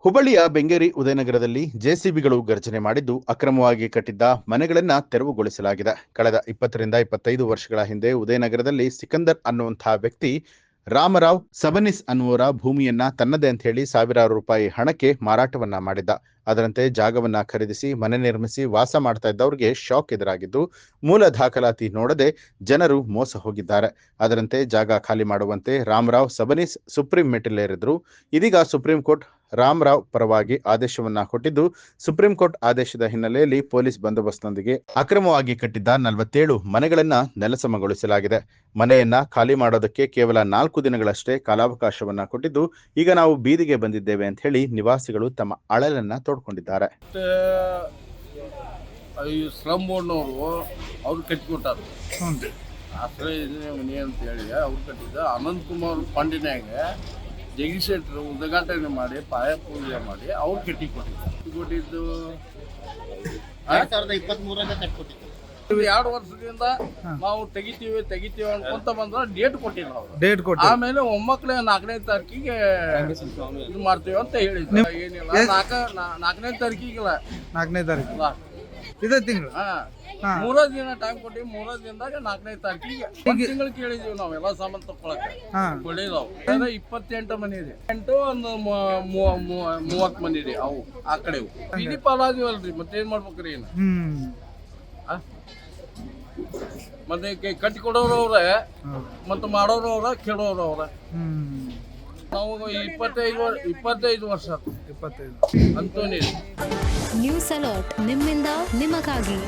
ಹುಬ್ಬಳ್ಳಿಯ ಬೆಂಗೇರಿ ಉದಯನಗರದಲ್ಲಿ ಜೆಸಿಬಿಗಳು ಗರ್ಜನೆ ಮಾಡಿದ್ದು ಅಕ್ರಮವಾಗಿ ಕಟ್ಟಿದ್ದ ಮನೆಗಳನ್ನ ತೆರವುಗೊಳಿಸಲಾಗಿದೆ. ಕಳೆದ 20ರಿಂದ 25 ವರ್ಷಗಳ ಹಿಂದೆ ಉದಯನಗರದಲ್ಲಿ ಸಿಕಂದರ್ ಅನ್ನುವಂತಹ ವ್ಯಕ್ತಿ ರಾಮರಾವ್ ಸಬನಿಸ್ ಅನ್ನುವರ ಭೂಮಿಯನ್ನ ತನ್ನದೇ ಅಂತ ಹೇಳಿ ಸಾವಿರಾರು ರೂಪಾಯಿ ಹಣಕ್ಕೆ ಮಾರಾಟವನ್ನ ಮಾಡಿದ್ದ. ಅದರಂತೆ ಜಾಗವನ್ನ ಖರೀದಿಸಿ ಮನೆ ನಿರ್ಮಿಸಿ ವಾಸ ಮಾಡ್ತಾ ಇದ್ದವರಿಗೆ ಶಾಕ್ ಎದುರಾಗಿದ್ದು, ಮೂಲ ದಾಖಲಾತಿ ನೋಡದೆ ಜನರು ಮೋಸ ಹೋಗಿದ್ದಾರೆ. ಅದರಂತೆ ಜಾಗ ಖಾಲಿ ಮಾಡುವಂತೆ ರಾಮರಾವ್ ಸಬನಿಸ್ ಸುಪ್ರೀಂ ಮೆಟ್ಟಿಲೇರಿದ್ರು. ಇದೀಗ ಸುಪ್ರೀಂ ಕೋರ್ಟ್ ರಾಮರಾವ್ ಪರವಾಗಿ ಆದೇಶವನ್ನ ಕೊಟ್ಟಿದ್ದು, ಸುಪ್ರೀಂ ಕೋರ್ಟ್ ಆದೇಶದ ಹಿನ್ನೆಲೆಯಲ್ಲಿ ಪೊಲೀಸ್ ಬಂದೋಬಸ್ತ್ನೊಂದಿಗೆ ಅಕ್ರಮವಾಗಿ ಕಟ್ಟಿದ್ದ 47 ಮನೆಗಳನ್ನ ನೆಲಸಮಗೊಳಿಸಲಾಗಿದೆ. ಮನೆಯನ್ನ ಖಾಲಿ ಮಾಡೋದಕ್ಕೆ ಕೇವಲ 4 ದಿನಗಳಷ್ಟೇ ಕಾಲಾವಕಾಶವನ್ನ ಕೊಟ್ಟಿದ್ದು, ಈಗ ನಾವು ಬೀದಿಗೆ ಬಂದಿದ್ದೇವೆ ಅಂತ ಹೇಳಿ ನಿವಾಸಿಗಳು ತಮ್ಮ ಅಳಲನ್ನ ತೋಡ್ಕೊಂಡಿದ್ದಾರೆ. ಸ್ಲಮ್ ಬೋರ್ಡ್ನವರು ಅವ್ರು ಕಟ್ಟಿಕೊಟ್ಟಾರ ಆಶ್ರಯ ಮನೆ ಅಂತ ಹೇಳಿ ಅವ್ರು ಕಟ್ಟಿದ್ದ. ಅನಂತ್ ಕುಮಾರ್ ಫಂಡಿನಾಗ ಜಗದೀಶ್ ಶೆಟ್ಟರು ಉದ್ಘಾಟನೆ ಮಾಡಿ ಪಾಯ ಪೂಜೆ ಮಾಡಿ ಅವ್ರು ಕಟ್ಟಿಕೊಟ್ಟಿದ್ದು 2 ವರ್ಷದಿಂದ ನಾವು ತೆಗಿತೀವಿ ಅನ್ಕೊಂತ ಬಂದ್ರೆ ಡೇಟ್ ಕೊಟ್ಟಿಲ್ಲ ಅವರು. ಆಮೇಲೆ ಒಮ್ಮಕ್ಳೆ 4ನೇ ತಾರೀಕಿಗೆ ಇದು ಮಾಡ್ತೀವಿ ಅಂತ ಹೇಳಿದ್ರು. ಏನಿಲ್ಲ 4ನೇ ತಾರೀಕಿಗಿಲ್ಲ, 4ನೇ ತಾರೀಕು ಇದೇ ತಿಂಗಳು 3 ದಿನ ಟೈಮ್ ಕೊಟ್ಟಿವಿ. 3 ದಿನದಾಗ 4ನೇ ತಾರೀಕಿಗೆ ತಿಂಗಳು ಕೇಳಿದೀವಿ ನಾವೆಲ್ಲ ಸಾಮಾನು ತಗೊಳಕ್ಕೆ. ಒಳ್ಳೇದಾವು 28 ಮನೆ ಇದೆ, 30 ಮನೆ ಇದೆ. ಅವು ಆ ಕಡೆ ಬೀದಿ ಪಾಲಾದಿವಲ್ರಿ, ಮತ್ತೇನ್ ಮಾಡ್ಬೇಕ್ರಿ ಏನು? ಮತ್ತೆ ಕಟ್ಟಿ ಕೊಡೋರು ಅವ್ರೆ, ಮತ್ತೆ ಮಾಡೋರು ಅವ್ರ, ಕೇಳೋರು ಅವ್ರ. ನಾವು 25 ವರ್ಷ ಅಂತೂ ನ್ಯೂಸ್ ಅಲರ್ಟ್ ನಿಮ್ಮಿಂದ ನಿಮಗಾಗಿ.